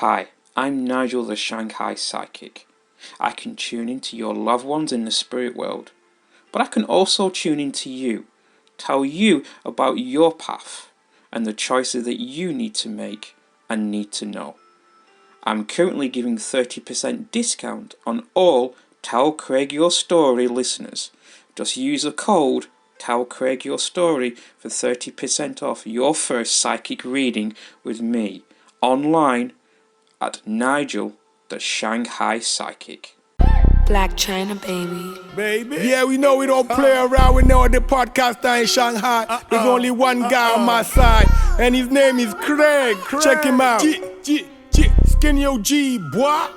Hi, I'm Nigel the Shanghai Psychic. I can tune into your loved ones in the spirit world, but I can also tune into you, tell you about your path and the choices that you need to make and need to know. I'm currently giving 30% discount on all Tell Craig Your Story listeners. Just use the code Tell Craig Your Story for 30% off your first psychic reading with me online at Nigel the Shanghai Psychic. Black China, baby. Yeah, we know we don't play around. We know the podcaster in Shanghai. There's only one guy on my side, and his name is Craig. Check him out. Skinny OG, boy.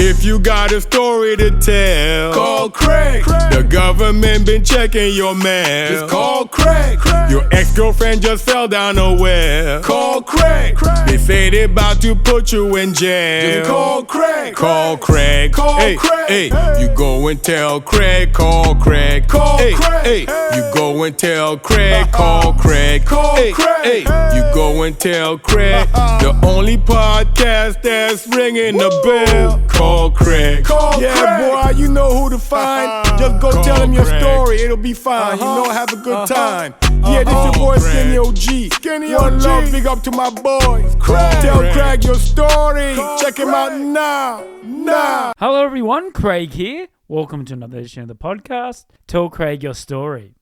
If you got a story to tell, call Craig. The government been checking your mail. Just call Craig. Your ex-girlfriend just fell down a well. Call Craig. They say they about to put you in jail. Just call Craig. Call Craig. Call Craig. Hey, you go and tell Craig. Call Craig. Call Craig. Hey, you go and tell Craig. Call Craig. Call Craig. Hey, you go and tell Craig. The only podcast that's ringing the bell. Call Craig. Boy, you know who to find. Just go tell him your story, it'll be fine. You know, have a good time. Yeah, this your boy Skinny OG. One love, big up to my boys. Tell Craig your story. Check him out now. Hello everyone, Craig here. Welcome to another edition of the podcast, Tell Craig Your Story.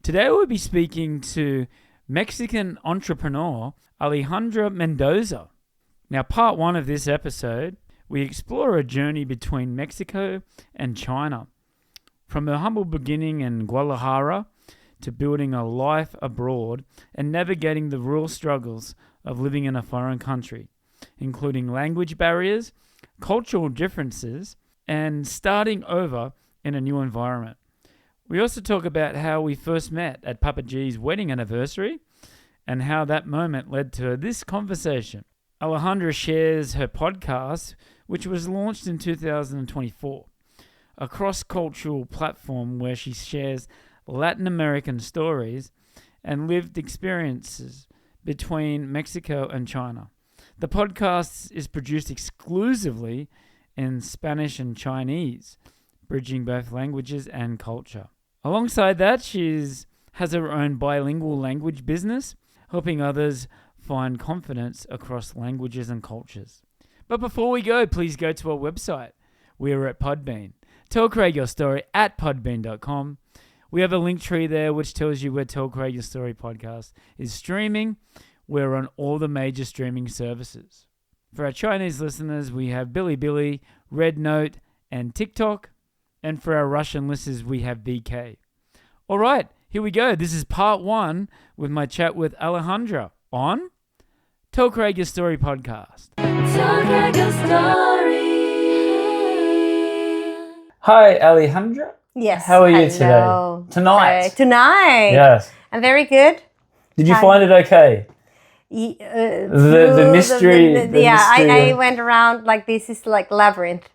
Today we'll be speaking to Mexican entrepreneur Alejandra Mendoza. Now, part one of this episode, we explore a journey between Mexico and China, from her humble beginning in Guadalajara to building a life abroad and navigating the real struggles of living in a foreign country, including language barriers, cultural differences, and starting over in a new environment. We also talk about how we first met at Papa G's wedding anniversary and how that moment led to this conversation. Alejandra shares her podcast, which was launched in 2024, a cross-cultural platform where she shares Latin American stories and lived experiences between Mexico and China. The podcast is produced exclusively in Spanish and Chinese, bridging both languages and culture. Alongside that, she has her own bilingual language business, helping others find confidence across languages and cultures. But before we go, please go to our website. We are at Podbean. Tell Craig Your Story at podbean.com. We have a link tree there which tells you where Tell Craig Your Story podcast is streaming. We're on all the major streaming services. For our Chinese listeners, we have Bilibili, Red Note, and TikTok. And for our Russian listeners, we have VK. All right, here we go. This is part one with my chat with Alejandra on Tell Craig Your Story podcast. Tell Craig Your Story. Hi, Alejandra. Yes. How are you today? Tonight. Tonight. Yes. I'm very good. Did you find it okay? The mystery. I went around like this is like labyrinth.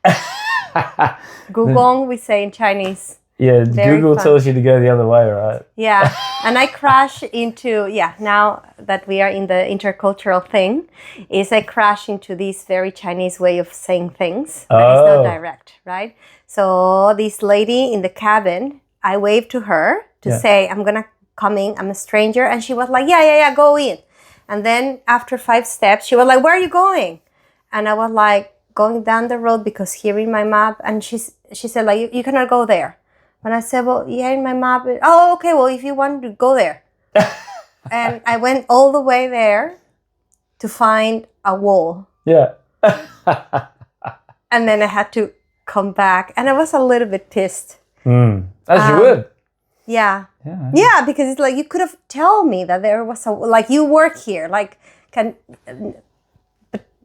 Gugong, we say in Chinese. Yeah, Very Google fun. tells you to go the other way, right? Yeah, and I crash into, now that we are in the intercultural thing, I crash into this very Chinese way of saying things, but it's not direct, right? So this lady in the cabin, I waved to her to say, I'm going to come in, I'm a stranger. And she was like, yeah, go in. And then after 5 steps, she was like, where are you going? And I was like, going down the road because here in my map. And she said, like, you cannot go there. And I said, well, yeah, in my map. Oh, okay, well, if you want to go there. And I went all the way there to find a wall. Yeah. And then I had to come back. And I was a little bit pissed. As you would. Yeah. Yeah, because it's like, you could have told me that there was like, you work here. Like,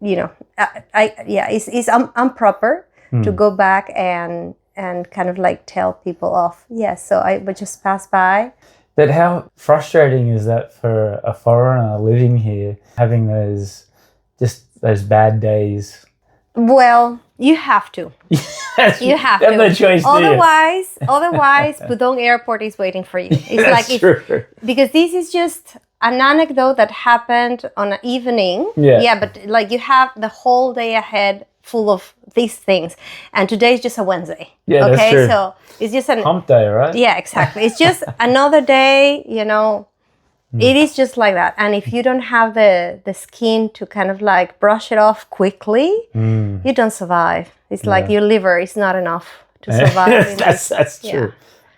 it's improper to go back and kind of like tell people off. Yes, so I would just pass by. But how frustrating is that for a foreigner living here, having those bad days? Well, you have to. You have to. No choice. Otherwise, Pudong Airport is waiting for you. It's That's like true. because this is just an anecdote that happened on an evening. Yeah. But like you have the whole day ahead full of these things, and today is just a Wednesday. Yeah, okay, that's true. so it's just an Hump day, right? Yeah, exactly. It's just another day. It is just like that. And if you don't have the skin to kind of like brush it off quickly, you don't survive. It's like your liver is not enough to survive. That's true.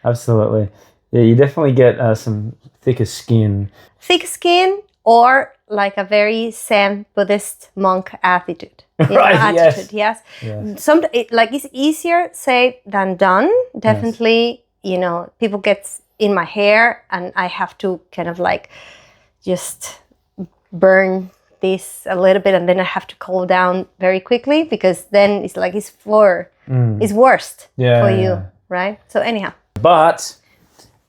Absolutely. Yeah, you definitely get some thicker skin. Thick skin, or like a very Zen Buddhist monk attitude. Attitude, yes. It's easier said than done. Definitely, people get in my hair and I have to kind of like just burn this a little bit, and then I have to cool down very quickly, because then it's like it's worst for you, right? So anyhow. But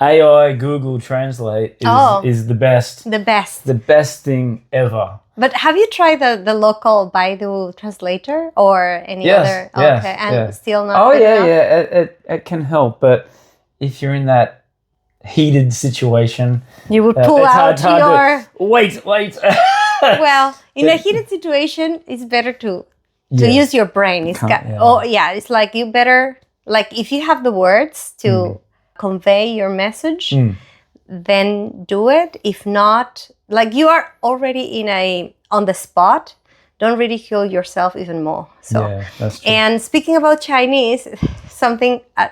AI Google Translate is the best. The best. The best thing ever. But have you tried the local Baidu translator or any other? Yes, okay, and still not good enough? It can help, but if you're in that heated situation, you would pull out your... Wait. Well, in a heated situation, it's better to use your brain. It's like you better, like if you have the words to convey your message, then do it. If not, like you are already on the spot, don't ridicule yourself even more. So, that's true. And speaking about Chinese,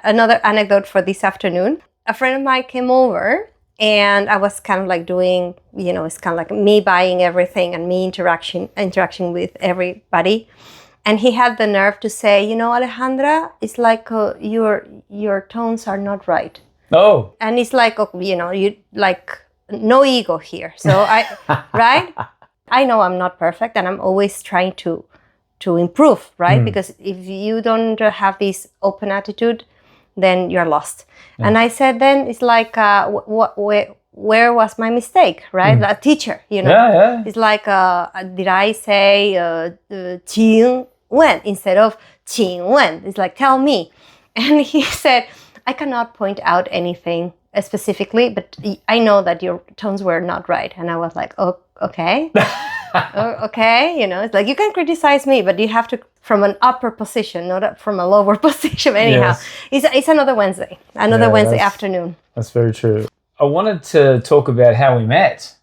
another anecdote for this afternoon. A friend of mine came over, and I was kind of like doing, it's kind of like me buying everything and me interaction with everybody. And he had the nerve to say, Alejandra, it's like your tones are not right. Oh. And it's like, you like no ego here. So right? I know I'm not perfect, and I'm always trying to improve, right? Because if you don't have this open attitude, then you're lost. Yeah. And I said, then it's like, where was my mistake, right? Like a teacher, Yeah. It's like, did I say qing wen instead of qing wen? It's like, tell me. And he said, I cannot point out anything specifically, but I know that your tones were not right. And I was like, oh, okay. Okay, it's like you can criticize me, but you have to from an upper position, not from a lower position. Anyhow, it's another Wednesday afternoon. That's very true. I wanted to talk about how we met.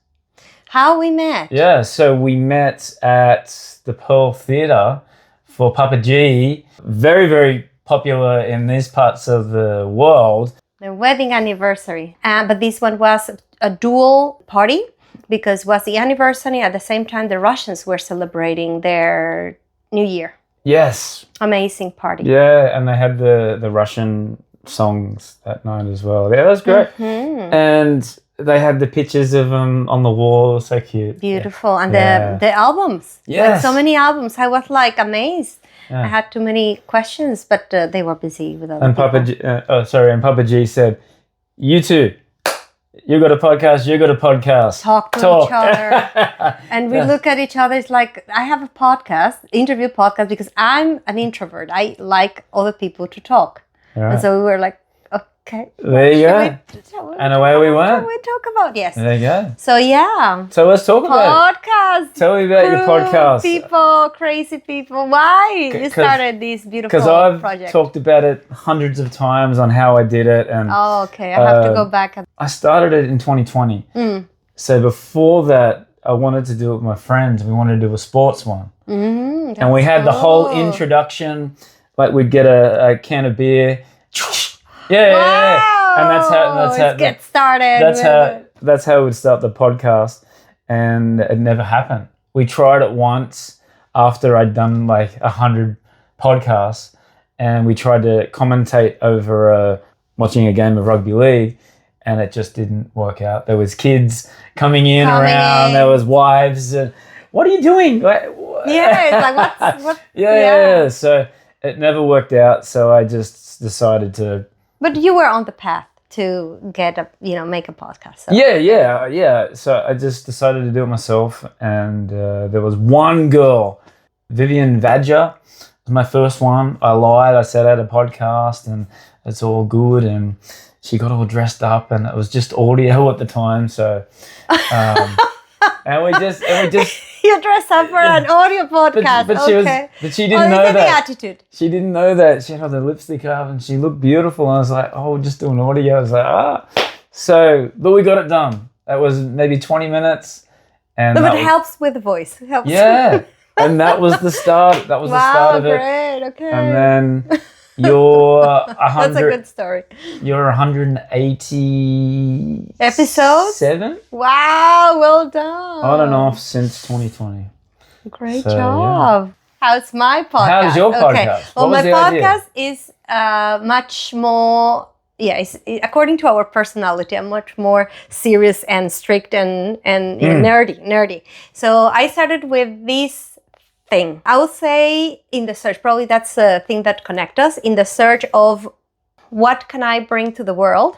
How we met? Yeah, so we met at the Pearl Theatre for Papa G. Very, very popular in these parts of the world. The wedding anniversary. But this one was a dual party, because it was the anniversary at the same time the Russians were celebrating their New Year. Yes. Amazing party. Yeah, and they had the Russian songs that night as well. Yeah, that was great. Mm-hmm. And they had the pictures of them on the wall. So cute. Beautiful. And the albums. Yes. Like so many albums. I was like amazed. Yeah. I had too many questions, but they were busy with other people. And Papa G said, you two, you got a podcast. Talk to each other. And we look at each other. It's like, I have a interview podcast, because I'm an introvert. I like other people to talk. Right. And so we were like, okay. There you go. And away we went. What we talk about? Yes. There you go. So yeah. So let's talk about it. Podcast. Tell me about your podcast. People, crazy people. Why you started this beautiful project? Because I've talked about it hundreds of times on how I did it. And okay. I have to go back. I started it in 2020. So before that, I wanted to do it with my friends. We wanted to do a sports one. And we had the whole introduction. Like we'd get a can of beer. Yeah. And that's how get started. That's how we'd start the podcast, and it never happened. We tried it once after I'd done like 100 podcasts, and we tried to commentate over watching a game of rugby league, and it just didn't work out. There was kids coming in. There was wives. What are you doing? It's like what? Yeah. So it never worked out. So I just decided to. But you were on the path to make a podcast. So. Yeah. So I just decided to do it myself, and there was one girl, Vivian Vadja, was my first one. I lied. I said I had a podcast, and it's all good. And she got all dressed up, and it was just audio at the time. So, and we just You dress up for an audio podcast. but she didn't know that. The attitude. She didn't know that. She had all the lipstick up, and she looked beautiful. And I was like, oh, we're just doing audio. I was like, So, but we got it done. That was maybe 20 minutes. And but it helps with the voice. It helps. Yeah. And that was the start. That was the start of it. Wow, great. Okay. And then you're 100. That's a good story. You're 180 episodes. 7. Wow, well done. On and off since 2020. Great job. Yeah. How's my podcast? How's your podcast? Well, my podcast is much more. Yeah, according to our personality, I'm much more serious and strict and nerdy. So I started with this thing. I would say in the search, probably that's the thing that connects us, in the search of what can I bring to the world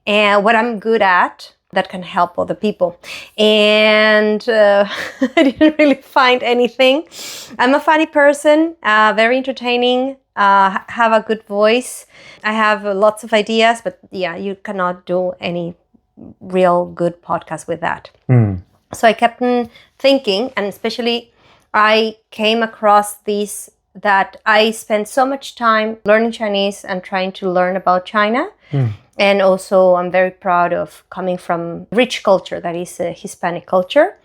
and what I'm good at that can help other people. And I didn't really find anything. I'm a funny person, very entertaining, have a good voice. I have lots of ideas, but yeah, you cannot do any real good podcast with that. So I kept thinking, and especially I came across this, that I spent so much time learning Chinese and trying to learn about China. And also I'm very proud of coming from rich culture, that is a Hispanic culture.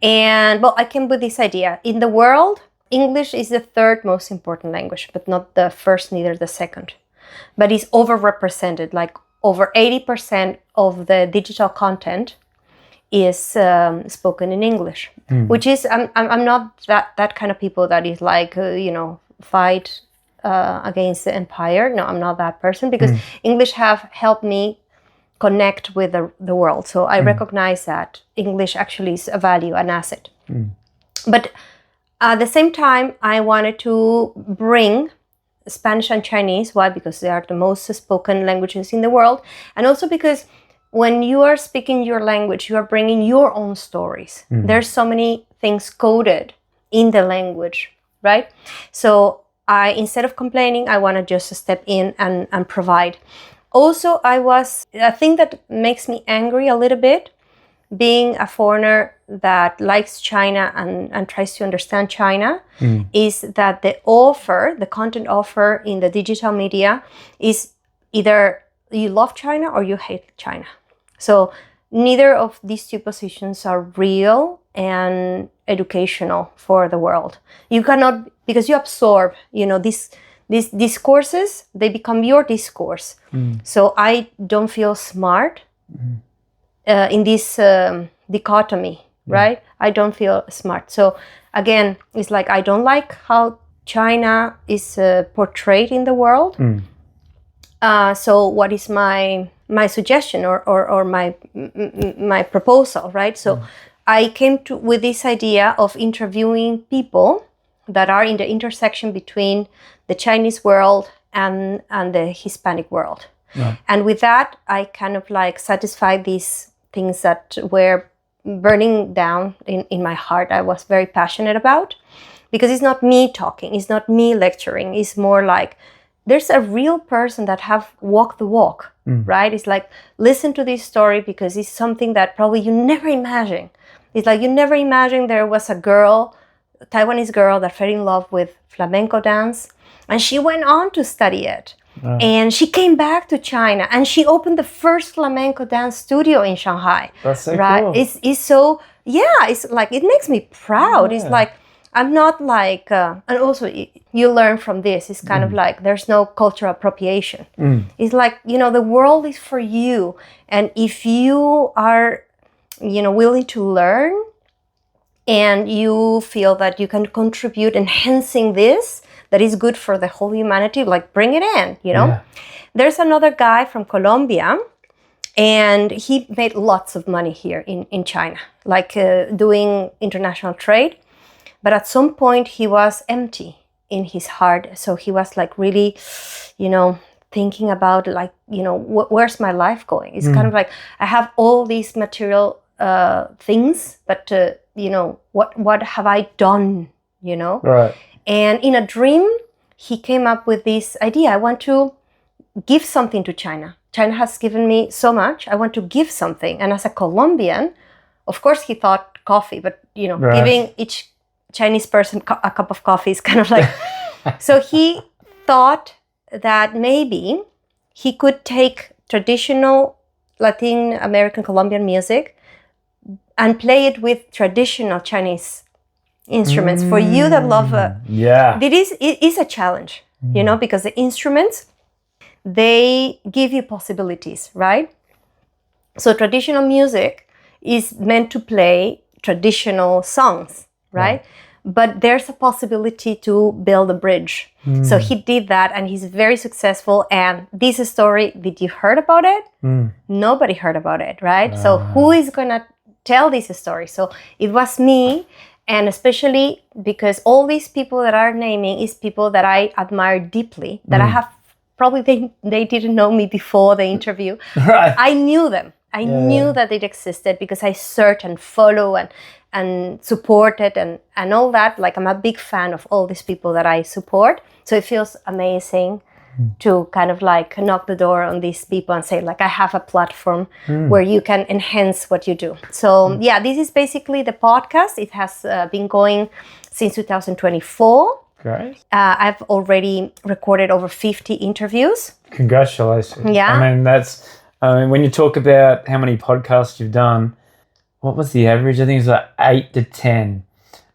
And well, I came with this idea. In the world, English is the third most important language, but not the first, neither the second. But it's overrepresented, like over 80% of the digital content is spoken in English, which is, I'm not that kind of people that is like, fight against the empire. No, I'm not that person, because English have helped me connect with the world. So I recognize that English actually is a value, an asset. But at the same time, I wanted to bring Spanish and Chinese. Why? Because they are the most spoken languages in the world. And also because when you are speaking your language, you are bringing your own stories. There's so many things coded in the language, right? So instead of complaining, I want to just step in and provide. Also, a thing that makes me angry a little bit, being a foreigner that likes China and tries to understand China, is that the content offer in the digital media is either you love China or you hate China. So neither of these two positions are real and educational for the world. You cannot, because you absorb, these discourses, they become your discourse. So I don't feel smart in this dichotomy, right? I don't feel smart. So again, it's like I don't like how China is portrayed in the world. So what is my suggestion or my proposal, right? So I came with this idea of interviewing people that are in the intersection between the Chinese world and the Hispanic world. Right. And with that, I kind of like satisfied these things that were burning down in my heart. I was very passionate about, because it's not me talking, it's not me lecturing, it's more like there's a real person that have walked the walk, right? It's like, listen to this story, because it's something that probably you never imagined. It's like you never imagined there was a Taiwanese girl that fell in love with flamenco dance, and she went on to study it. And she came back to China and she opened the first flamenco dance studio in Shanghai. That's so right? Cool. It's so, it's like, it makes me proud. It's like, I'm not like, and also you learn from this, it's kind of like, there's no cultural appropriation. It's like, the world is for you. And if you are, willing to learn and you feel that you can contribute enhancing this, that is good for the whole humanity, like bring it in, Yeah. There's another guy from Colombia, and he made lots of money here in China, like doing international trade. But at some point he was empty in his heart. So he was like really, thinking about like, where's my life going? It's kind of like, I have all these material things, but what have I done, Right. And in a dream, he came up with this idea. I want to give something to China. China has given me so much. I want to give something. And as a Colombian, of course, he thought coffee, but giving each Chinese person a cup of coffee is kind of like. So he thought that maybe he could take traditional Latin American Colombian music and play it with traditional Chinese instruments. For you that love it is a challenge, because the instruments, they give you possibilities, right? So traditional music is meant to play traditional songs, right? But there's a possibility to build a bridge. So he did that, and he's very successful. And this story, did you heard about it? Nobody heard about it, right? So who is gonna tell this story? So it was me, and especially because all these people that are naming is people that I admire deeply, that I have probably they didn't know me before the interview. Right. I knew them. I knew that it existed because I search and follow and support it and all that. Like, I'm a big fan of all these people that I support. So it feels amazing to kind of like knock the door on these people and say, like, I have a platform where you can enhance what you do. So this is basically the podcast. It has been going since 2024. Great. I've already recorded over 50 interviews. Congratulations. Yeah. I mean, when you talk about how many podcasts you've done, what was the average? I think it's like 8 to 10.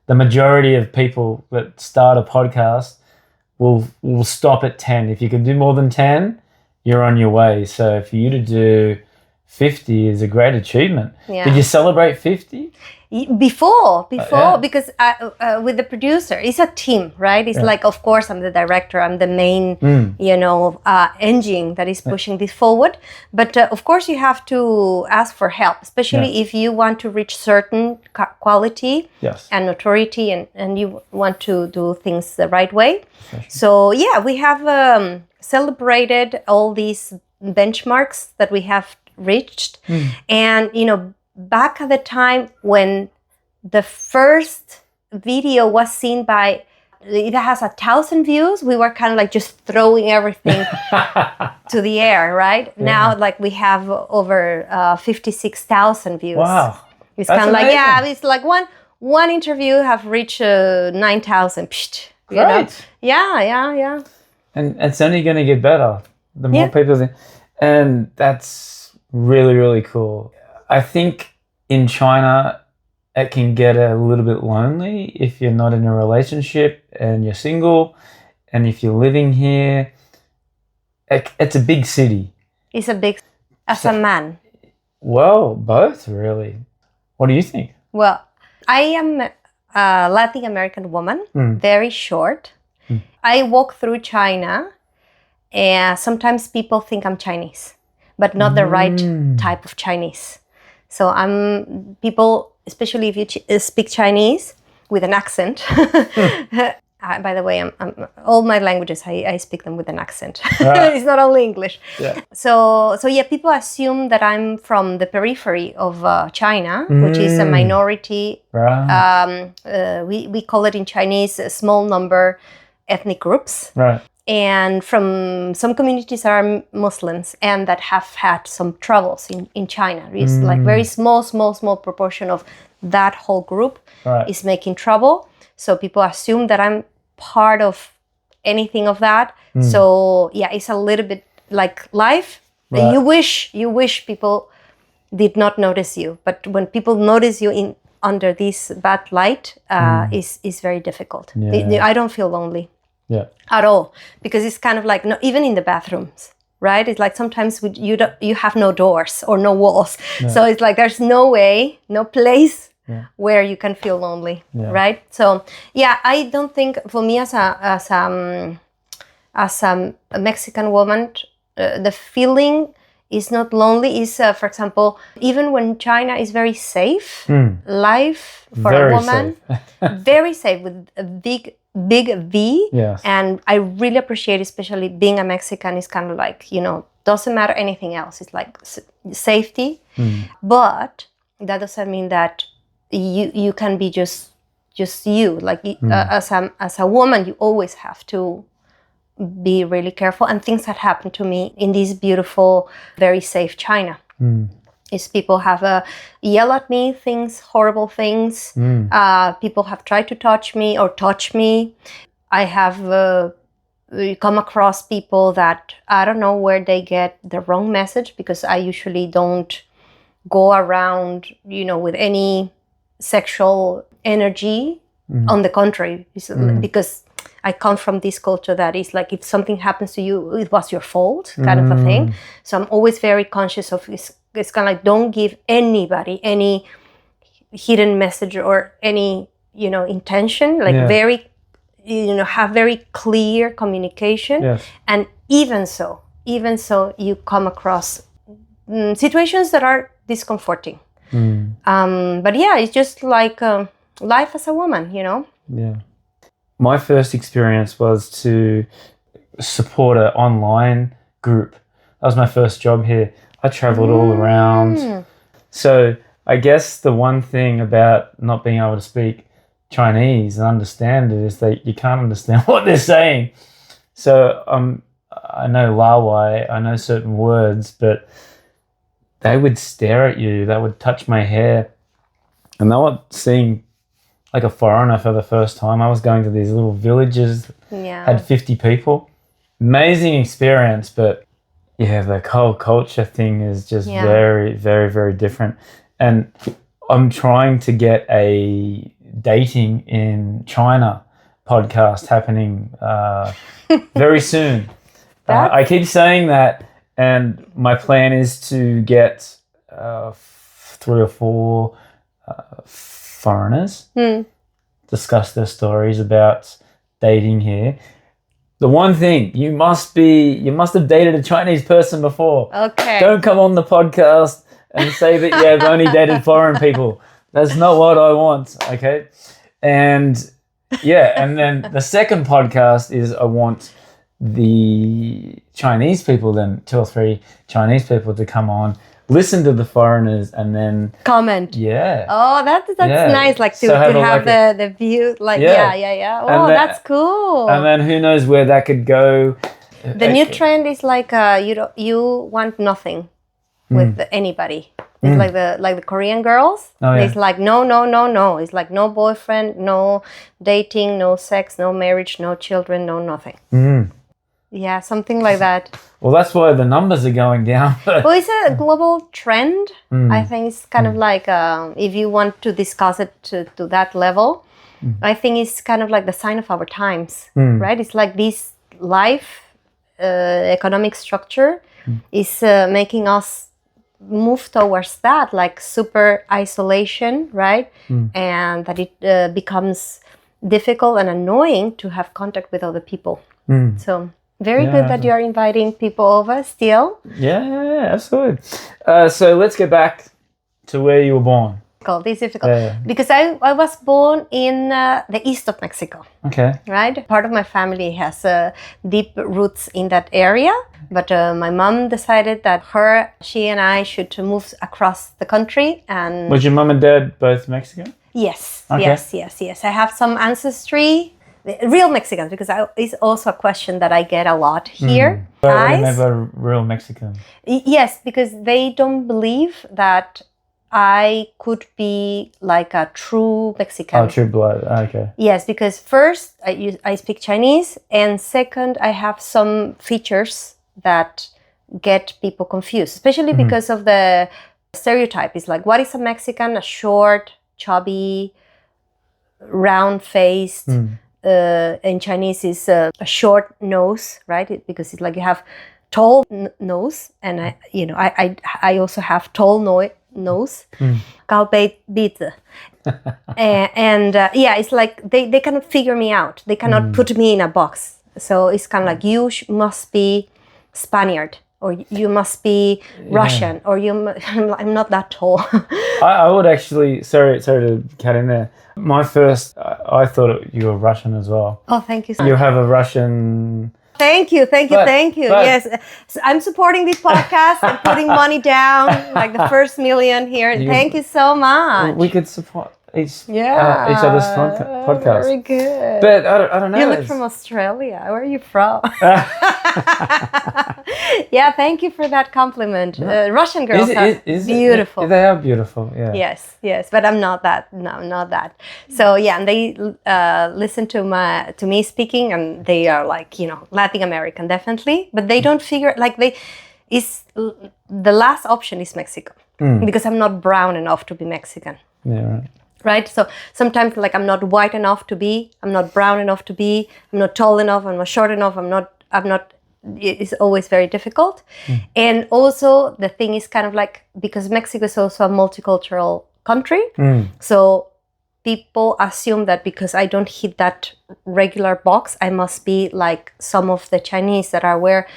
The majority of people that start a podcast will stop at 10. If you can do more than 10, you're on your way. So for you to do 50 is a great achievement. Yeah. Did you celebrate 50? Before, because with the producer, it's a team, right? It's like, of course, I'm the director, I'm the main, engine that is pushing this forward. But of course, you have to ask for help, especially if you want to reach certain quality and notoriety, and you want to do things the right way. So we have celebrated all these benchmarks that we have reached, and back at the time when the first video was seen by, it has 1,000 views, we were kind of like just throwing everything to the air, right? Now, like, we have over 56,000 views. Wow. It's kind of like, it's like one interview have reached 9,000. You know? Yeah. And it's only going to get better the more people think. And that's really, really cool. I think in China, it can get a little bit lonely if you're not in a relationship and you're single, and if you're living here. It's a big city. It's a big, as a man. Well, both, really. What do you think? Well, I am a Latin American woman, very short. I walk through China, and sometimes people think I'm Chinese, but not the right type of Chinese. So people, especially if you speak Chinese with an accent. By the way, I'm all my languages, I speak them with an accent. It's not only English. Yeah. So people assume that I'm from the periphery of China, which is a minority. Right. We call it in Chinese a small number ethnic groups. Right. And from some communities are Muslims and that have had some troubles in China. It's like very small proportion of that whole group is making trouble. So people assume that I'm part of anything of that. So it's a little bit like life. Right. You wish people did not notice you, but when people notice you under this bad light, is very difficult. I don't feel lonely. Yeah. At all, because it's kind of like even in the bathrooms, right? It's like sometimes you have no doors or no walls, so it's like there's no way, no place where you can feel lonely, right? So I don't think for me as a Mexican woman, the feeling is not lonely. Is for example, even when China is very safe, life for a woman, very safe with a big V. Yes. And I really appreciate, especially being a Mexican, is kind of like, doesn't matter anything else. It's like safety. But that doesn't mean that you can be just you. Like as a woman, you always have to be really careful. And things that happened to me in this beautiful, very safe China. Is people have yell at me, horrible things. People have tried to touch me or touch me. I have come across people that I don't know where they get the wrong message, because I usually don't go around, with any sexual energy. On the contrary, because I come from this culture that is like, if something happens to you, it was your fault, kind of a thing. So I'm always very conscious of it's kind of like, don't give anybody any hidden message or any, intention, like very, have very clear communication. Yes. And even so you come across situations that are discomforting. But yeah, it's just like life as a woman, Yeah. My first experience was to support an online group. That was my first job here. I traveled all around. So I guess the one thing about not being able to speak Chinese and understand it is that you can't understand what they're saying. So I know Lawai, I know certain words, but they would stare at you. They would touch my hair. And they were seeing like a foreigner for the first time. I was going to these little villages, had 50 people. Amazing experience, but yeah, the whole culture thing is just very, very, very different. And I'm trying to get a dating in China podcast happening very soon. I keep saying that, and my plan is to get 3 or 4 foreigners, discuss their stories about dating here. The one thing, you must have dated a Chinese person before. Okay. Don't come on the podcast and say that you've only dated foreign people. That's not what I want, okay? And and then the second podcast is I want the Chinese people, then 2 or 3 Chinese people to come on, listen to the foreigners, and then comment. Yeah. Oh, that's nice. Like to have the view. Like yeah. Oh, that's cool. And then who knows where that could go. The new trend is like you want nothing with anybody. It's like the Korean girls. It's like no. It's like no boyfriend, no dating, no sex, no marriage, no children, no nothing. Yeah, something like that. Well, that's why the numbers are going down. Well, it's a global trend. I think it's kind of like if you want to discuss it to that level, I think it's kind of like the sign of our times, right? It's like this life economic structure is making us move towards that, like super isolation, right? And that it becomes difficult and annoying to have contact with other people. So very good that you are inviting people over still. Yeah, absolutely. So let's get back to where you were born. It's difficult because I was born in the east of Mexico. Okay. Right? Part of my family has deep roots in that area. But my mom decided that she and I should move across the country. And was your mom and dad both Mexican? Yes. Okay. Yes. I have some ancestry, real Mexicans, because it's also a question that I get a lot here. But what never real Mexican? Yes, because they don't believe that I could be like a true Mexican. Oh, true blood. Okay. Yes, because first I speak Chinese, and second I have some features that get people confused, especially because of the stereotype. It's like, what is a Mexican? A short, chubby, round-faced. In Chinese is a short nose, right? Because it's like you have tall nose, and I also have tall nose, 高鼻子. and it's like they cannot figure me out. They cannot put me in a box. So it's kind of like you must be Spaniard, or you must be Russian, or I'm not that tall. I would actually, sorry to cut in there. My first, I thought you were Russian as well. Oh, thank you. You have a Russian... Thank you. Yes, so I'm supporting this podcast. I'm putting money down, like the first million here. Thank you so much. We could support. each other's podcast. Very good. But I don't know. You look from Australia. Where are you from? Yeah, thank you for that compliment. Russian girls are beautiful. They are beautiful, yeah. Yes, but I'm not that. No, I'm not that. So yeah, and they listen to me speaking, and they are like, Latin American definitely, but they don't figure like the last option is Mexico because I'm not brown enough to be Mexican. Yeah, right. So sometimes like I'm not white enough to be, I'm not brown enough to be, I'm not tall enough, I'm not short enough, I'm not. It's always very difficult. And also the thing is kind of like, because Mexico is also a multicultural country, so people assume that because I don't hit that regular box, I must be like some of the Chinese that are where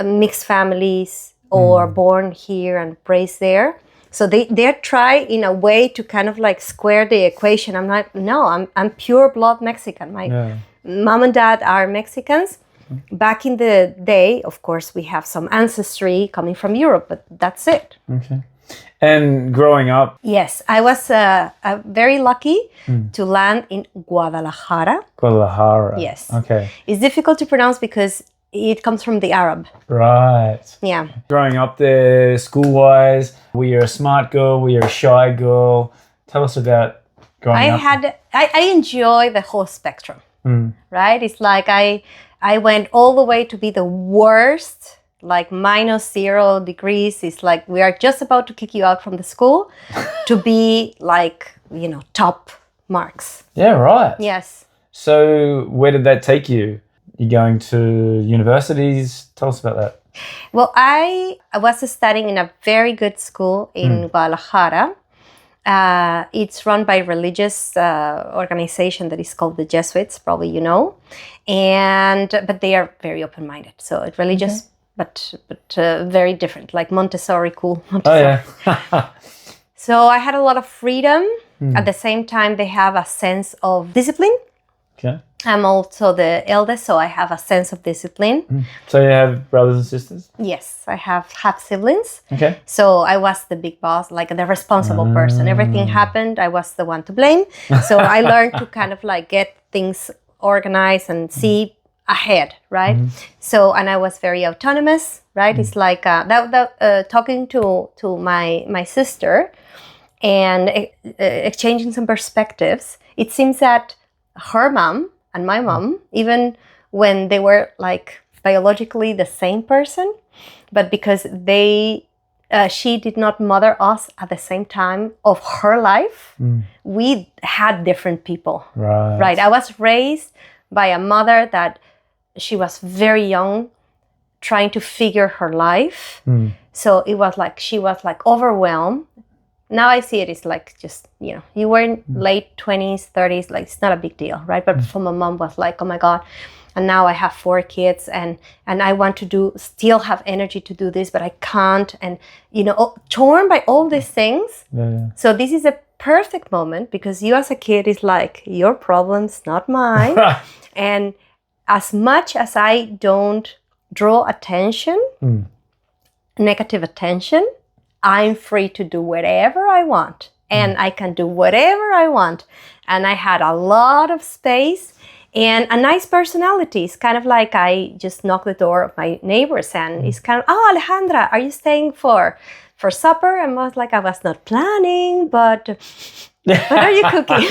mixed families or born here and raised there. So they try in a way to kind of like square the equation. I'm like, no, I'm pure blood Mexican. My mom and dad are Mexicans. Back in the day, of course, we have some ancestry coming from Europe, but that's it. Okay. And growing up? Yes, I was very lucky to land in Guadalajara. Guadalajara. Yes. Okay. It's difficult to pronounce because it comes from the Arab. Right. Yeah. Growing up there, school-wise, were you a smart girl? Were you a shy girl? Tell us about growing up. I enjoy the whole spectrum, right? It's like I went all the way to be the worst, like -0 degrees. It's like we are just about to kick you out from the school to be like, top marks. Yeah, right. Yes. So where did that take you? You going to universities? Tell us about that. Well, I was studying in a very good school in Guadalajara. It's run by a religious organization that is called the Jesuits, probably you know, but they are very open-minded. So it's religious, but very different, like Montessori, cool Montessori. Oh yeah. So I had a lot of freedom. At the same time, they have a sense of discipline. Okay. I'm also the eldest, so I have a sense of discipline. So you have brothers and sisters? Yes, I have half siblings. Okay. So I was the big boss, like the responsible person. Everything happened, I was the one to blame. So I learned to kind of like get things organized and see ahead, right? So, and I was very autonomous, right? It's like talking to my sister and exchanging some perspectives. It seems that her mom and my mom, even when they were like biologically the same person, but because she did not mother us at the same time of her life, we had different people. Right. I was raised by a mother that she was very young, trying to figure her life. So it was like she was like overwhelmed. Now I see it as like just, you were in late 20s, 30s, like it's not a big deal, right? But for my mom was like, oh my God. And now I have 4 kids and I want to still have energy to do this, but I can't. And, torn by all these things. Yeah. So this is a perfect moment because you as a kid is like, your problems, not mine. And as much as I don't draw attention, negative attention, I'm free to do whatever I want and I can do whatever I want. And I had a lot of space and a nice personality. It's kind of like I just knock the door of my neighbors and it's kind of, oh, Alejandra, are you staying for supper? And I was like, I was not planning, but what are you cooking?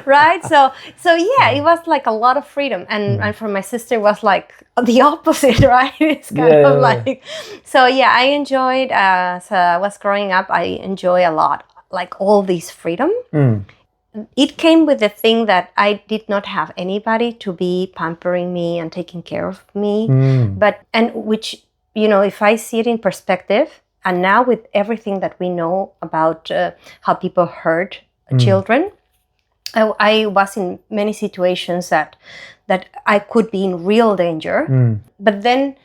Right? So yeah, it was like a lot of freedom. And for my sister, it was like the opposite, right? It's kind of like, so yeah, I enjoyed, as I was growing up, I enjoy a lot, like all this freedom. It came with the thing that I did not have anybody to be pampering me and taking care of me. Which, if I see it in perspective, and now with everything that we know about how people hurt children, I was in many situations that I could be in real danger. But then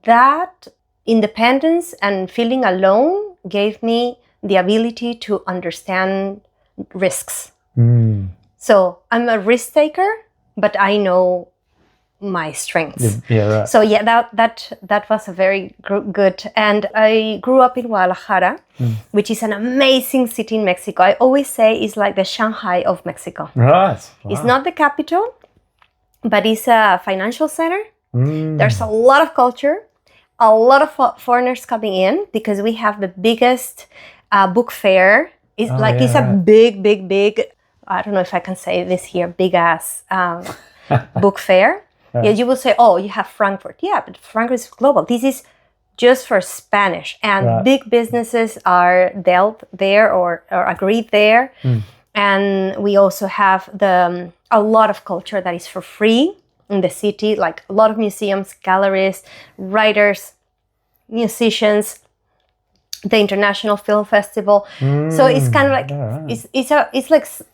that independence and feeling alone gave me the ability to understand risks. So I'm a risk taker, but I know my strengths. Yeah, right. So yeah, that was a very good. And I grew up in Guadalajara, which is an amazing city in Mexico. I always say it's like the Shanghai of Mexico. Right. Wow. It's not the capital, but it's a financial center. There's a lot of culture, a lot of foreigners coming in because we have the biggest book fair. It's it's a big. I don't know if I can say this here. Big ass book fair. Yeah, you will say, oh, you have Frankfurt. Yeah, but Frankfurt is global. This is just for Spanish. And big businesses are dealt there or agreed there. And we also have a lot of culture that is for free in the city, like a lot of museums, galleries, writers, musicians, the International Film Festival. So it's kind of like, it's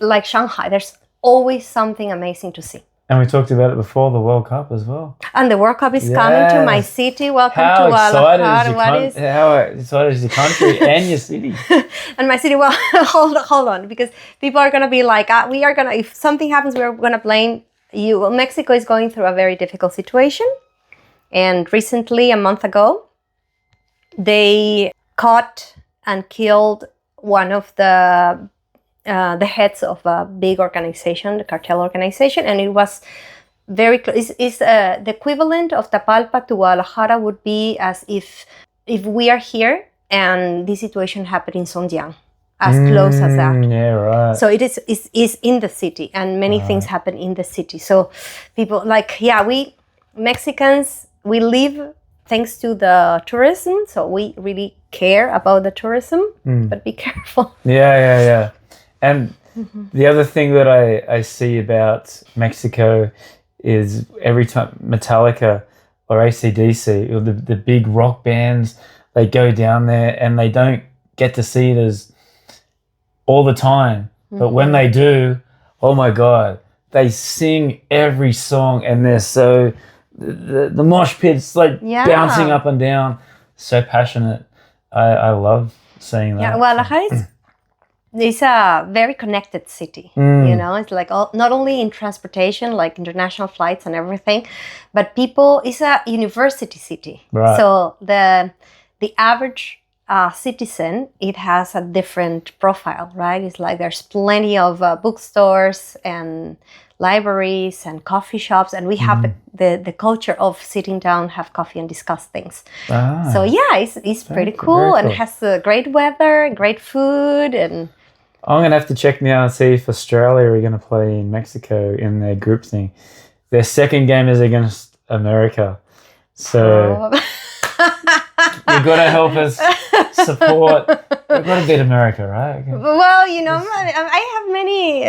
like Shanghai. There's always something amazing to see. And we talked about it before, the World Cup as well. And the World Cup is coming to my city. Welcome to Guadalajara. How excited is your country and your city? And my city, well, hold on, because people are going to be like, if something happens, we're going to blame you. Well, Mexico is going through a very difficult situation. And recently, a month ago, they caught and killed one of the heads of a big organization, the cartel organization, and it was very close. The equivalent of Tapalpa to Guadalajara would be as if we are here and this situation happened in Songjiang, as close as that. Yeah, right. So it is in the city, and many things happen in the city. So people we Mexicans, we live thanks to the tourism, so we really care about the tourism, but be careful. Yeah. And the other thing that I see about Mexico is every time Metallica or AC/DC or the big rock bands, they go down there and they don't get to see it as all the time. But when they do, oh my God, they sing every song and they're so, the mosh pit's like bouncing up and down, so passionate. I love seeing that. Yeah, Guadalajara it's a very connected city. It's like not only in transportation, like international flights and everything, but it's a university city. Right. So the average citizen, it has a different profile, right? It's like there's plenty of bookstores and libraries and coffee shops, and we have the culture of sitting down, have coffee and discuss things. So yeah, it's pretty cool and has great weather, great food. And I'm going to have to check now and see if Australia are going to play in Mexico in their group thing. Their second game is against America. So you've got to help us support. We've got to beat America, right? Okay. Well, I have many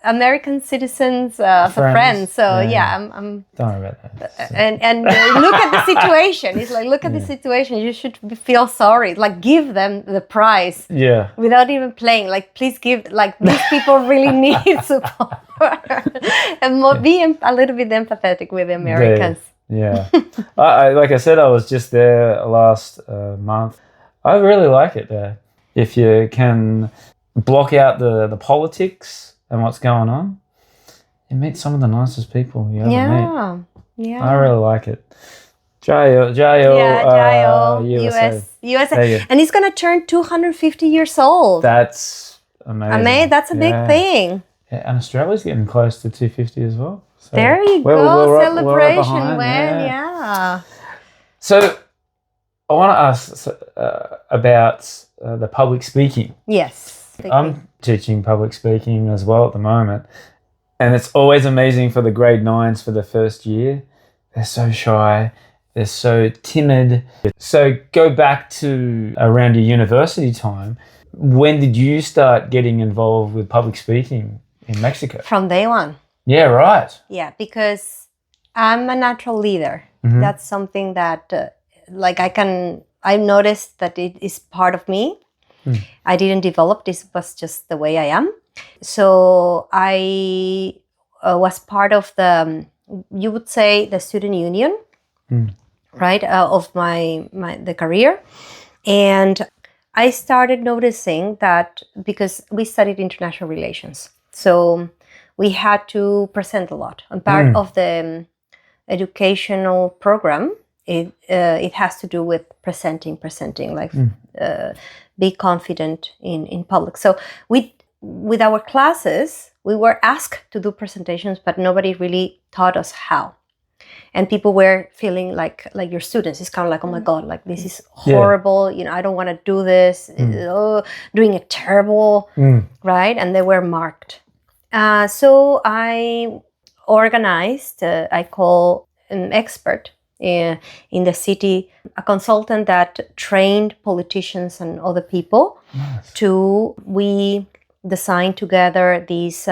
American citizens as friends. So I'm. Don't worry about that. So. And look at the situation. It's like, look at the situation. You should feel sorry. Like, give them the prize. Yeah. Without even playing. Like, please give. Like, these people really need support. And be a little bit empathetic with the Americans. Yeah. Like I said, I was just there last month. I really like it there. If you can block out the politics and what's going on, you meet some of the nicest people you ever meet. Yeah. I really like it. Jayo, USA. And he's going to turn 250 years old. That's amazing. That's a big thing. Yeah, and Australia's getting close to 250 as well. So there you go. Celebration, right man. Yeah. So I want to ask about the public speaking. Yes. I'm teaching public speaking as well at the moment. And it's always amazing for the grade 9s for the first year. They're so shy. They're so timid. So go back to around your university time. When did you start getting involved with public speaking in Mexico? From day one. Yeah, right. Yeah, because I'm a natural leader. That's something that, I noticed that it is part of me. I didn't develop, this was just the way I am. So I was part of you would say, the student union, right, of the career. And I started noticing that because we studied international relations. So we had to present a lot. And part of the educational program. It has to do with presenting, like be confident in public. So with our classes, we were asked to do presentations, but nobody really taught us how. And people were feeling like your students. It's kind of like, oh my God, like this is horrible. You know, I don't want to do this. Oh, doing it terrible, right? And they were marked. So I organized. I call an expert in the city, a consultant that trained politicians and other people. Nice. We designed together these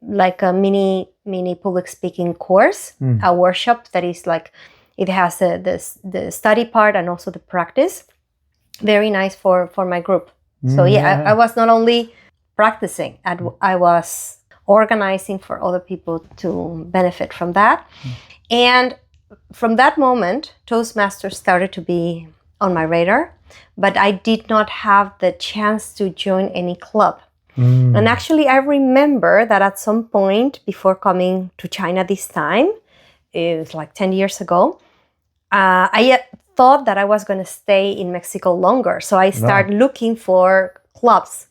like a mini public speaking course, a workshop that is like, it has the study part and also the practice. Very nice for my group. So I was not only practicing, I was organizing for other people to benefit from that. And from that moment, Toastmasters started to be on my radar, but I did not have the chance to join any club. And actually, I remember that at some point before coming to China this time, it was like 10 years ago, I thought that I was going to stay in Mexico longer. So I started looking for clubs.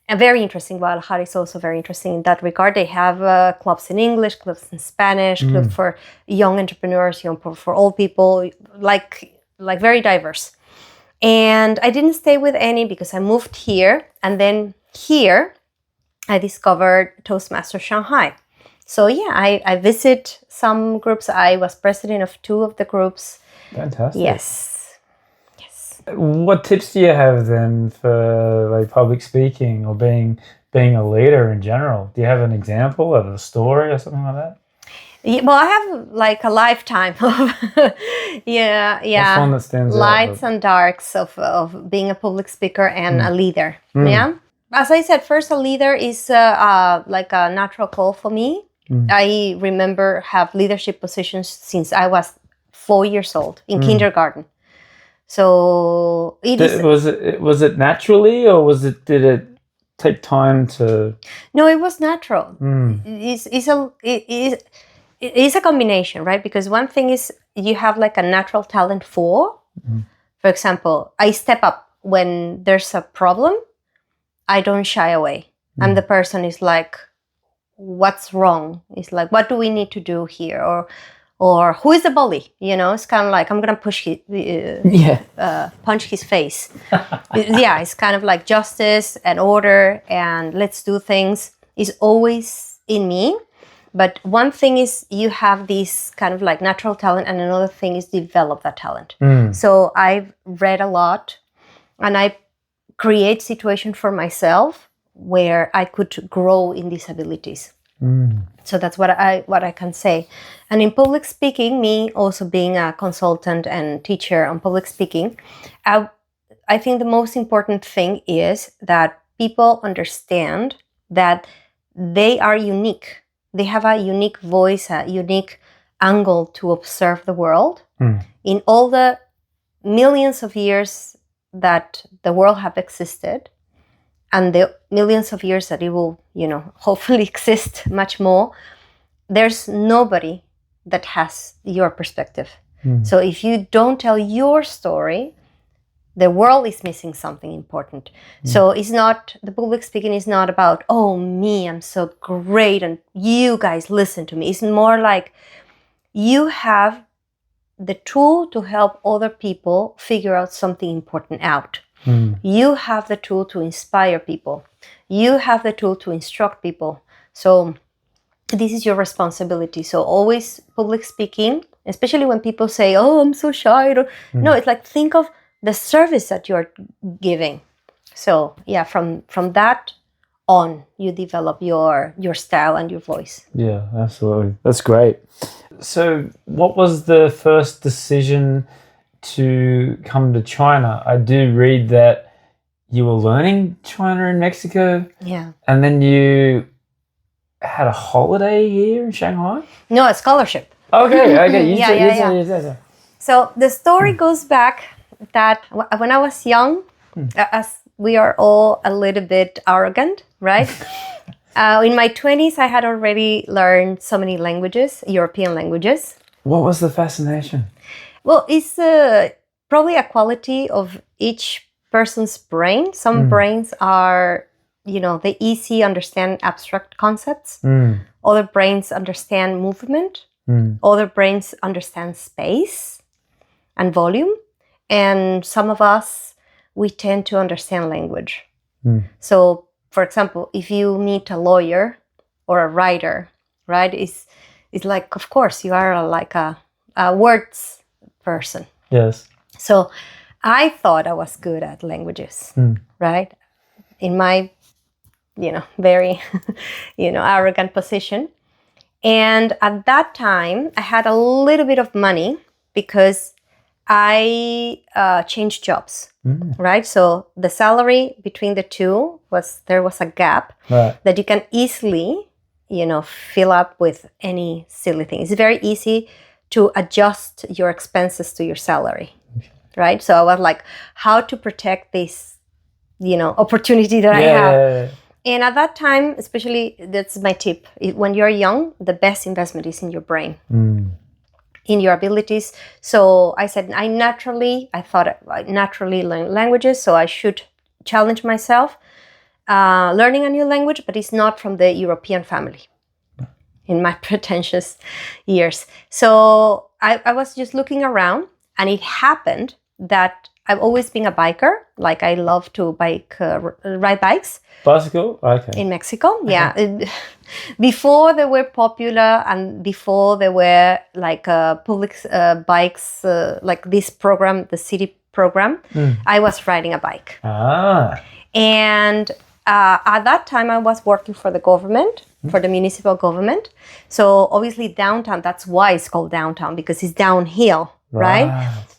And very interesting. Guadalajara is also very interesting in that regard. They have clubs in English, clubs in Spanish, clubs for young entrepreneurs, for old people, like very diverse. And I didn't stay with any because I moved here. And then here, I discovered Toastmasters Shanghai. So I visit some groups. I was president of 2 of the groups. Fantastic. Yes. What tips do you have then for like public speaking or being a leader in general? Do you have an example of a story or something like that? Well, I have like a lifetime of What's one that stands lights out? And darks of being a public speaker and a leader. Yeah. As I said, first, a leader is like a natural call for me. I remember have leadership positions since I was 4 years old in kindergarten. So was it naturally, or did it take time to? No, it was natural. It is a combination, right? Because one thing is you have like a natural talent for example, I step up when there's a problem. I don't shy away. I'm the person is like, what's wrong? It's like, what do we need to do here? Or who is the bully? It's kind of like, I'm going to punch his face. It's kind of like justice and order and let's do things is always in me. But one thing is you have this kind of like natural talent, and another thing is develop that talent. So I've read a lot, and I create situation for myself where I could grow in these abilities. So that's what I can say. And in public speaking, me also being a consultant and teacher on public speaking, I think the most important thing is that people understand that they are unique. They have a unique voice, a unique angle to observe the world. In all the millions of years that the world have existed, and the millions of years that it will, hopefully exist much more, there's nobody that has your perspective. So if you don't tell your story, the world is missing something important. So the public speaking is not about, oh, me, I'm so great, and you guys listen to me. It's more like you have the tool to help other people figure out something important out. You have the tool to inspire people. You have the tool to instruct people. So this is your responsibility. So always public speaking, especially when people say, oh, I'm so shy. No, it's like, think of the service that you're giving. So from that on, you develop your style and your voice. Yeah, absolutely. That's great. So what was the first decision to come to China? I do read that you were learning China in Mexico. Yeah. And then you had a holiday here in Shanghai? No, a scholarship. Okay. Yeah. So the story goes back that when I was young, as we are all a little bit arrogant, right? In my 20s, I had already learned so many languages, European languages. What was the fascination? Well, it's probably a quality of each person's brain. Some brains are, they easy understand abstract concepts. Other brains understand movement. Other brains understand space and volume. And some of us, we tend to understand language. So, for example, if you meet a lawyer or a writer, right, it's like, of course, you are like a words person. Yes. So I thought I was good at languages, right? In my, very, arrogant position. And at that time, I had a little bit of money because I changed jobs, right? So the salary between the two there was a gap that you can easily, fill up with any silly thing. It's very easy to adjust your expenses to your salary, right? So I was like, how to protect this, opportunity that I have. And at that time, especially, that's my tip. When you're young, the best investment is in your brain. In your abilities. So I said, I thought I naturally learn languages, so I should challenge myself learning a new language, but it's not from the European family in my pretentious years. So I was just looking around, and it happened that I've always been a biker. Like I love to ride bikes. Bicycle? Okay. In Mexico, yeah. Before they were popular and before there were like public bikes, like this program, the city program, I was riding a bike. And at that time I was working for the government, for the municipal government. So obviously downtown, that's why it's called downtown, because it's downhill, right?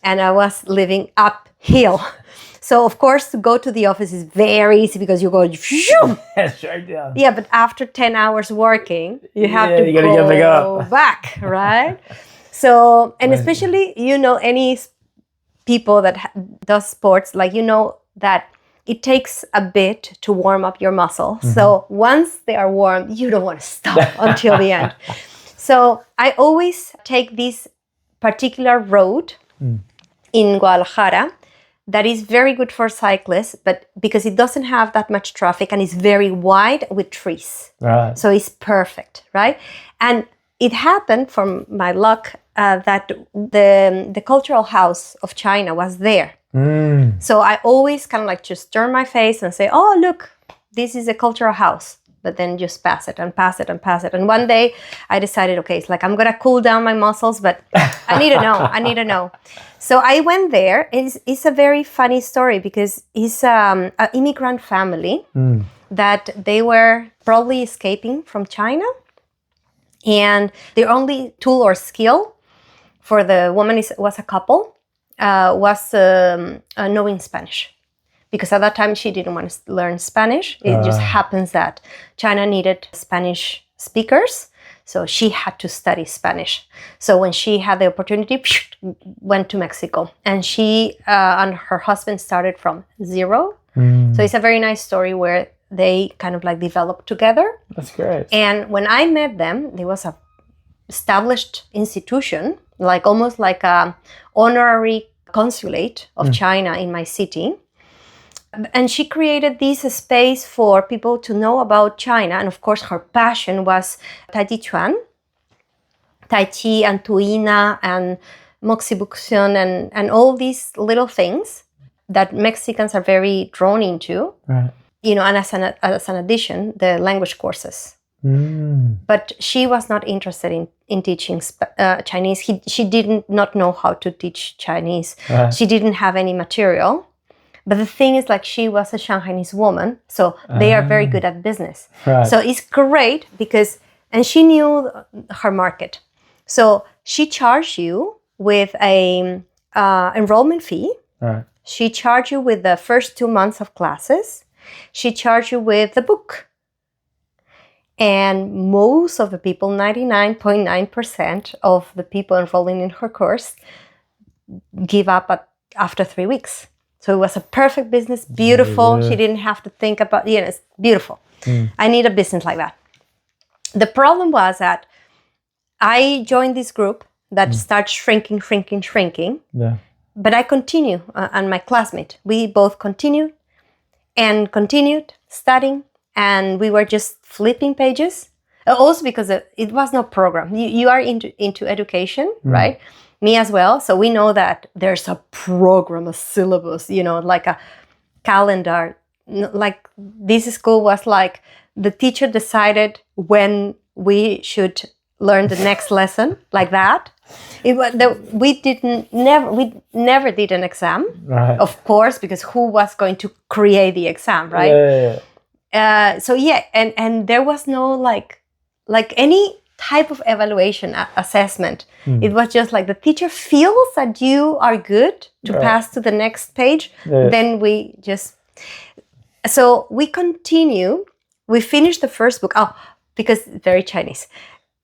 And I was living uphill. So, of course, to go to the office is very easy because you go, straight down. Yeah, but after 10 hours working, you have to go back, right? So, and especially, any people that does sports, like, that it takes a bit to warm up your muscle. So once they are warm, you don't want to stop until the end. So I always take this particular road in Guadalajara that is very good for cyclists, but because it doesn't have that much traffic and it's very wide with trees. Right. So it's perfect, right? And it happened, from my luck, that the cultural house of China was there. So I always kind of like just turn my face and say, oh, look, this is a cultural house. But then just pass it and pass it and pass it. And one day I decided, okay, it's like I'm going to cool down my muscles, but I need to know. So I went there. It's a very funny story because it's an immigrant family that they were probably escaping from China. And their only tool or skill for the woman was a couple, was knowing Spanish. Because at that time, she didn't want to learn Spanish. It just happens that China needed Spanish speakers. So she had to study Spanish. So when she had the opportunity, went to Mexico. And she and her husband started from zero. So it's a very nice story where they kind of like developed together. That's great. And when I met them, there was a established institution, like almost like a honorary consulate of China in my city. And she created this space for people to know about China. And of course, her passion was Tai Chi Chuan, Tai Chi and Tuina and Moxibuxion and all these little things that Mexicans are very drawn into. Right. And as an addition, the language courses. But she was not interested in teaching Chinese. She did not know how to teach Chinese. She didn't have any material. But the thing is, like, she was a Shanghainese woman, so they are very good at business. Right. So it's great because, and she knew her market. So she charged you with a enrollment fee. Right. She charged you with the first 2 months of classes. She charged you with the book. And most of the people, 99.9% of the people enrolling in her course, give up after 3 weeks. So it was a perfect business, beautiful. She didn't have to think about, it's beautiful. I need a business like that. The problem was that I joined this group that starts shrinking. Yeah. But I continue, and my classmate, we both continued studying, and we were just flipping pages. Also because it was no program. You are into education, right? Me as well. So we know that there's a program, a syllabus, like a calendar. Like this school was like the teacher decided when we should learn the next lesson, like that. We never did an exam, Right. of course, because who was going to create the exam, right? Yeah. And there was no like any type of evaluation assessment. It was just like the teacher feels that you are good to pass to the next page. Then we just, so we continue. We finished the first book. Because very Chinese.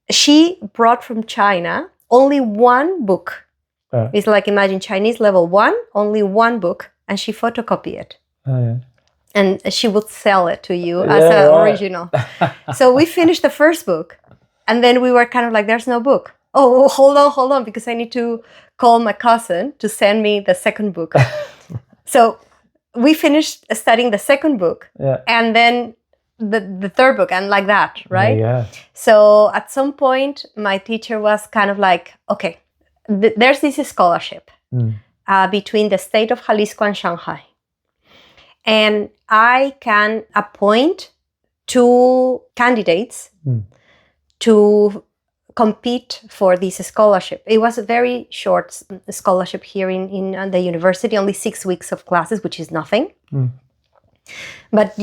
She brought from China only one book. It's like, imagine Chinese level 1, only one book, and she photocopied it. Oh, yeah. And she would sell it to you as an original. So we finished the first book, and then we were kind of like, there's no book. Oh, hold on, because I need to call my cousin to send me the second book. So we finished studying the second book, and then the third book, and like that, right? Yeah. So at some point, my teacher was kind of like, okay, there's this scholarship between the state of Jalisco and Shanghai. And I can appoint 2 candidates to compete for this scholarship. It was a very short scholarship here in the university, only 6 weeks of classes, which is nothing. But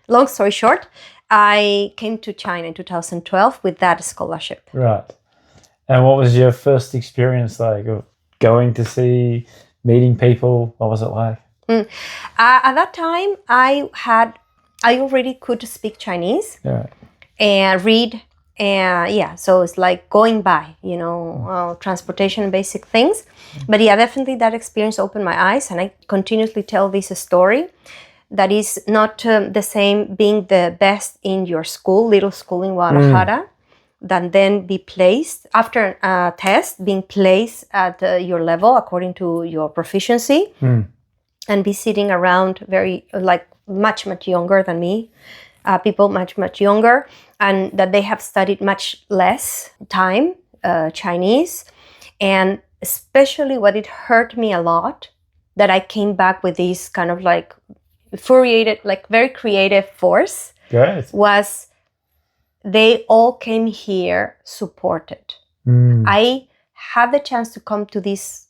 long story short, I came to China in 2012 with that scholarship. Right. And what was your first experience like of going to see, meeting people? What was it like? At that time, I already could speak Chinese and read. And so it's like going by, transportation and basic things. But definitely that experience opened my eyes, and I continuously tell this story that is not the same being the best in your school, little school in Guadalajara, than then be placed after a test, being placed at your level according to your proficiency, and be sitting around very much younger than me, people much younger, and that they have studied much less time Chinese. And especially what it hurt me a lot, that I came back with this kind of like infuriated, like very creative force, was they all came here supported. I had the chance to come to this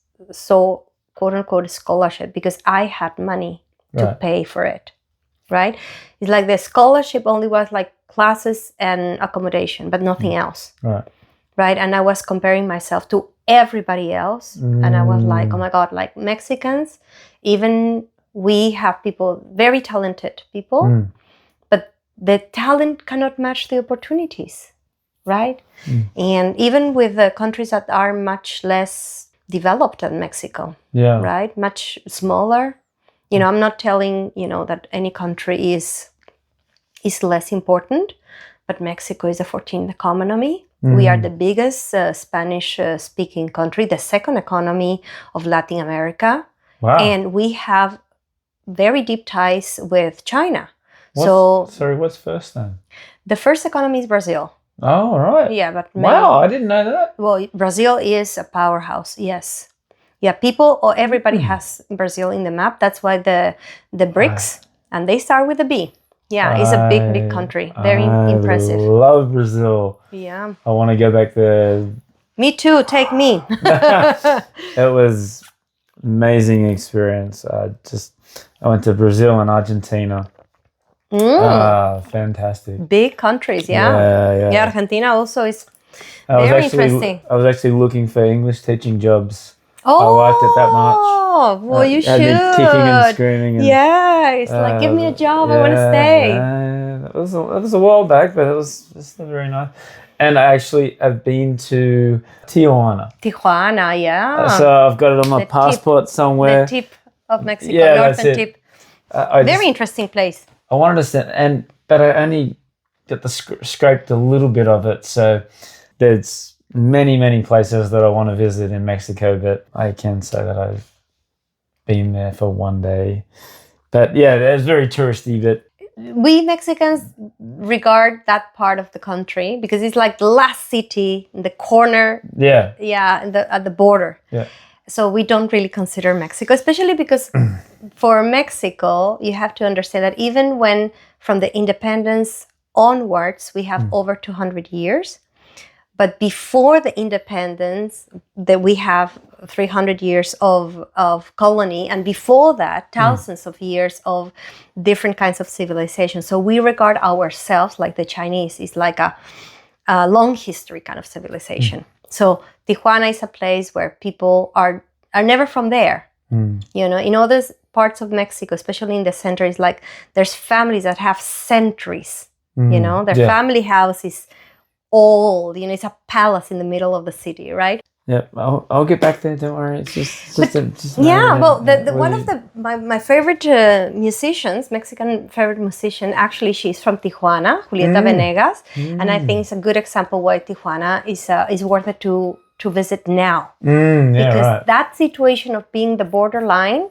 quote unquote scholarship because I had money to pay for it, right? It's like the scholarship only was like classes and accommodation, but nothing else, right? And I was comparing myself to everybody else, and I was like, oh my God, like Mexicans, even we have people, very talented people, but the talent cannot match the opportunities, right? And even with the countries that are much less developed than Mexico, right? Much smaller. I'm not telling, that any country is less important, but Mexico is the 14th economy. We are the biggest Spanish-speaking country, the second economy of Latin America. Wow. And we have very deep ties with China. What's first then? The first economy is Brazil. Oh, right. Yeah, but wow, I didn't know that. Well, Brazil is a powerhouse. Yes. Yeah, everybody has Brazil in the map. That's why the BRICS, and they start with a B. Yeah, it's a big country. Very impressive. I love Brazil. Yeah. I want to go back there. Me too. Take me. It was amazing experience. I went to Brazil and Argentina. Fantastic. Big countries, yeah. Yeah, Argentina also is very interesting. I was actually looking for English teaching jobs. Oh, I liked it that much. Oh, well, you should. I'd be kicking and screaming. It's like, give me a job, I want to stay. That was a while back, but it was still very nice. And I actually have been to Tijuana. Tijuana, yeah. So I've got it on my passport somewhere. The tip of Mexico, yeah, northern tip. Very interesting place. I wanted to send, and but I only got scraped a little bit of it. So there's many places that I want to visit in Mexico, but I can say that I've been there for one day. But yeah, it's very touristy, but we Mexicans regard that part of the country because it's like the last city in the corner. Yeah. Yeah, at the border. Yeah. So we don't really consider Mexico, especially because for Mexico, you have to understand that even when from the independence onwards, we have over 200 years. But before the independence, that we have 300 years of colony, and before that, thousands of years of different kinds of civilization. So we regard ourselves, like the Chinese, is like a long history kind of civilization. So Tijuana is a place where people are never from there. You know, in other parts of Mexico, especially in the center, it's like there's families that have centuries. You know, their family house is old. You know, it's a palace in the middle of the city, right? Yeah, I'll get back there. Don't worry. It's just one of my favorite musicians, Mexican favorite musician, actually she's from Tijuana, Julieta Venegas, and I think it's a good example why Tijuana is worth it to visit now, because that situation of being the borderline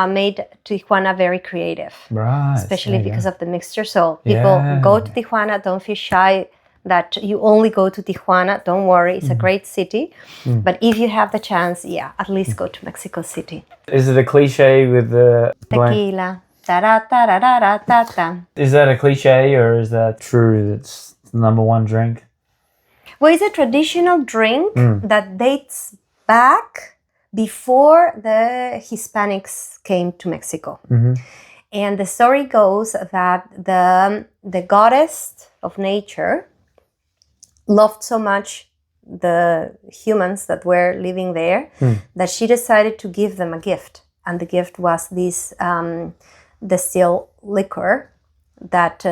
made Tijuana very creative, right? Especially because of the mixture. So people go to Tijuana, don't feel shy that you only go to Tijuana. Don't worry, it's a great city. But if you have the chance, at least go to Mexico City. Is it a cliche with the tequila? Ta-da-ta-da-da-da-da-da. Is that a cliche or is that true? It's the number one drink? Well, it's a traditional drink that dates back before the Hispanics came to Mexico. And the story goes that the goddess of nature loved so much the humans that were living there that she decided to give them a gift. And the gift was this distilled liquor that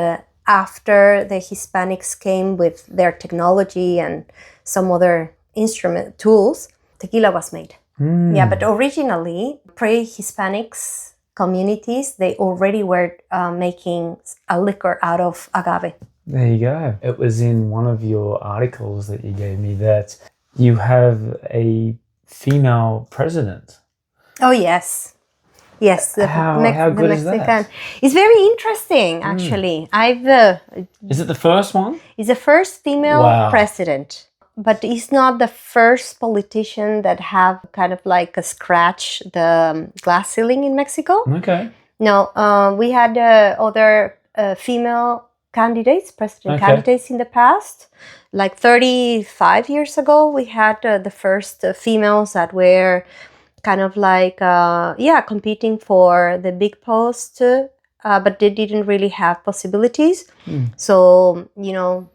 after the Hispanics came with their technology and some other instrument tools, tequila was made. Yeah, but originally, pre-Hispanics communities, they already were making a liquor out of agave. There you go. It was in one of your articles that you gave me that you have a female president. Oh, yes. Yes. How good is that? It's very interesting, actually. Is it the first one? It's the first female president. But he's not the first politician that have kind of like scratch the glass ceiling in Mexico. Okay. No, we had other female candidates, president candidates in the past. Like 35 years ago, we had the first females that were kind of like, competing for the big post, but they didn't really have possibilities. So, you know,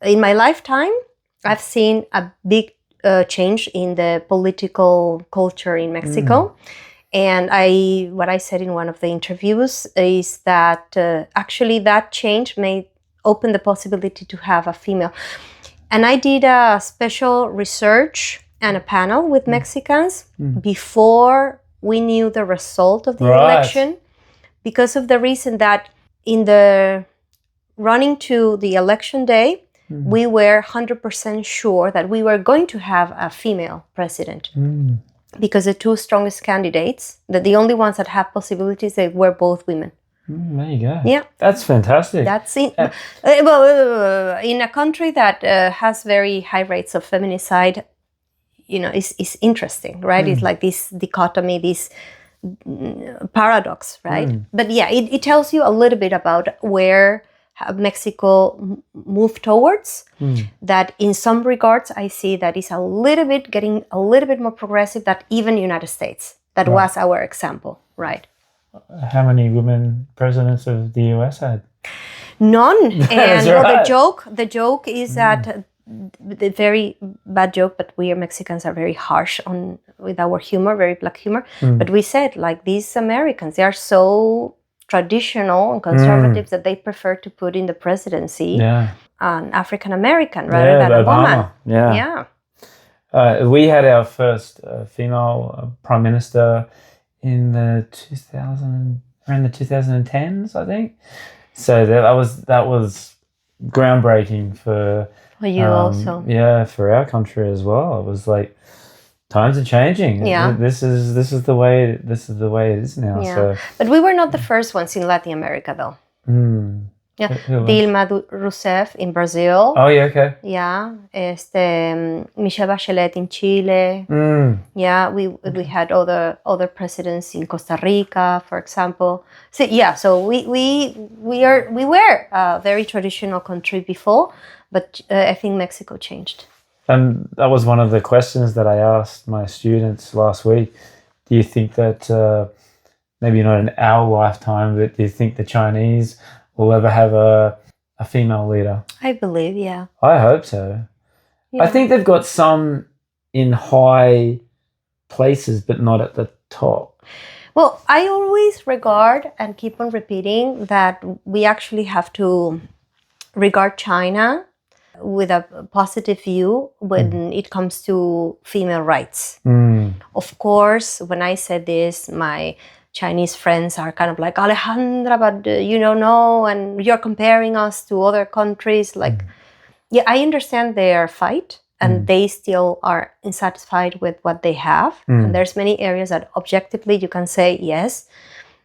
in my lifetime, I've seen a big change in the political culture in Mexico. And what I said in one of the interviews is that actually that change may open the possibility to have a female. And I did a special research and a panel with Mexicans before we knew the result of the election, because of the reason that in the running to the election day, we were 100% sure that we were going to have a female president. Because the two strongest candidates, the only ones that have possibilities, they were both women. There you go. Yeah. That's fantastic. That's it. Well, in a country that has very high rates of feminicide, you know, it's interesting, right? It's like this dichotomy, this paradox, right? But yeah, it tells you a little bit about where Mexico moved towards. That in some regards, I see that it's getting a little bit more progressive than even United States. That was our example, right? How many women presidents of the US had? None. And the joke is that the very bad joke, but we Mexicans are very harsh with our humor, very black humor. But we said, like, these Americans, they are so traditional and conservative that they prefer to put in the presidency an African American rather than a woman. We had our first female prime minister in around the 2010s, I think. So that was groundbreaking for you also. Yeah, for our country as well. It was like times are changing. Yeah. This is the way it is now. Yeah. So But we were not the first ones in Latin America, though. Yeah. Dilma Rousseff in Brazil. Oh yeah, okay. Yeah. Michelle Bachelet in Chile. Yeah. We had other presidents in Costa Rica, for example. So yeah. So we were a very traditional country before, but I think Mexico changed. And that was one of the questions that I asked my students last week. Do you think that maybe not in our lifetime, but do you think the Chinese will ever have a female leader? I believe, yeah. I hope so. Yeah. I think they've got some in high places, but not at the top. Well, I always regard and keep on repeating that we actually have to regard China with a positive view when it comes to female rights. Of course, when I said this, my Chinese friends are kind of like, Alejandra, but you don't know, and you're comparing us to other countries. Like, yeah, I understand their fight, and they still are insatisfied with what they have. And there's many areas that objectively you can say, yes,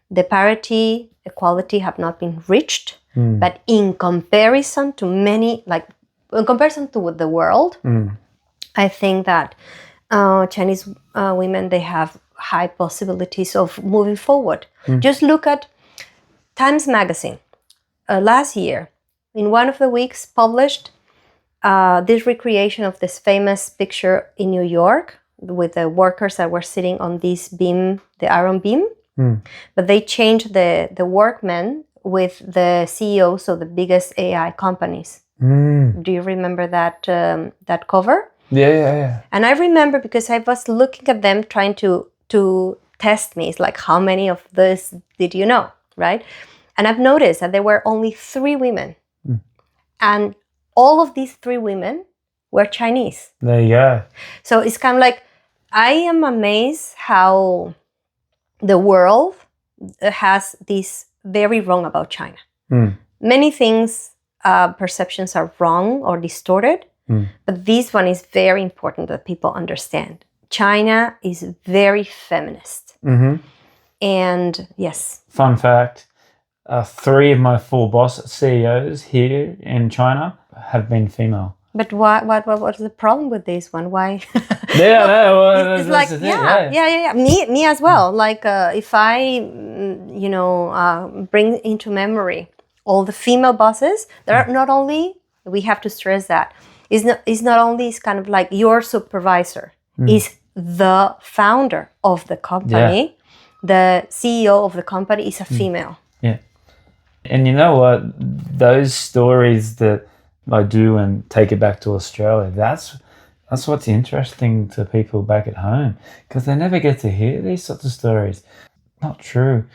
the parity, equality have not been reached. But in comparison to many, like, in comparison to the world, I think that Chinese women, they have high possibilities of moving forward. Just look at Times Magazine. Last year, in one of the weeks, published this recreation of this famous picture in New York with the workers that were sitting on this beam, the iron beam. But they changed the workmen with the CEOs of the biggest AI companies. Do you remember that cover? Yeah. And I remember because I was looking at them trying to test me. It's like, how many of this did you know, right? And I've noticed that there were only 3 women. And all of these 3 women were Chinese. There you go. So it's kind of like, I am amazed how the world has this very wrong about China. Many things, perceptions are wrong or distorted, but this one is very important that people understand. China is very feminist. And yes. Fun fact, 3 of my 4 CEOs here in China have been female. But what's the problem with this one? Why? It's like, yeah. Me as well. Like, if I, bring into memory all the female bosses, there are not only, we have to stress that, it's not only, it's kind of like your supervisor, is the founder of the company, the CEO of the company is a female. Yeah. And you know what? Those stories that I do and take it back to Australia, that's what's interesting to people back at home, because they never get to hear these sorts of stories. Not true.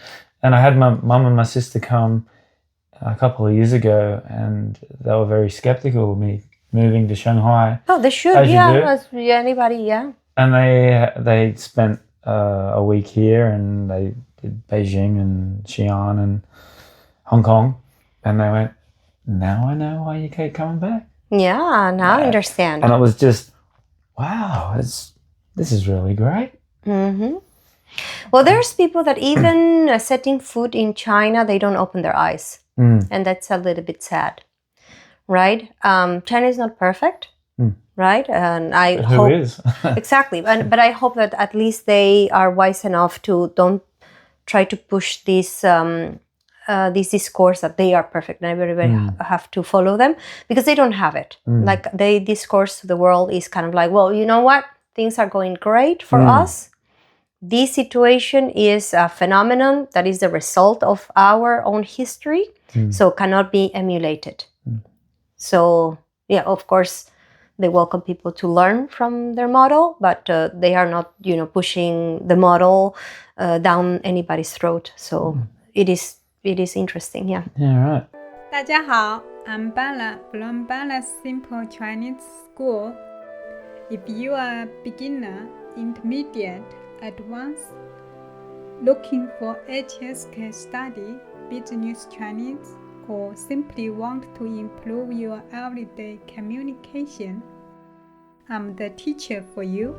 And I had my mum and my sister come a couple of years ago, and they were very skeptical of me moving to Shanghai. Oh, they should, as anybody, yeah. And they spent a week here, and they did Beijing and Xi'an and Hong Kong, and they went, now I know why you keep coming back. Yeah, now I understand. And it was just, wow, this is really great. Well, there's people that even setting foot in China, they don't open their eyes. And that's a little bit sad, right? China is not perfect, right? And I hope... Who is? Exactly. But I hope that at least they are wise enough to don't try to push this discourse that they are perfect and everybody have to follow them, because they don't have it. Like, the discourse to the world is kind of like, well, you know what? Things are going great for us. This situation is a phenomenon that is the result of our own history, so cannot be emulated. So, yeah, of course, they welcome people to learn from their model, but they are not, pushing the model down anybody's throat. So it is interesting, yeah. Yeah, right. 大家好, I'm Bella from Bella's Simple Chinese School. If you are a beginner, intermediate, advanced, looking for HSK study, business Chinese, or simply want to improve your everyday communication, I'm the teacher for you.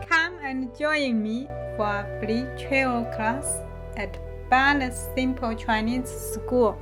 Come and join me for a free travel class at Bala's Simple Chinese School.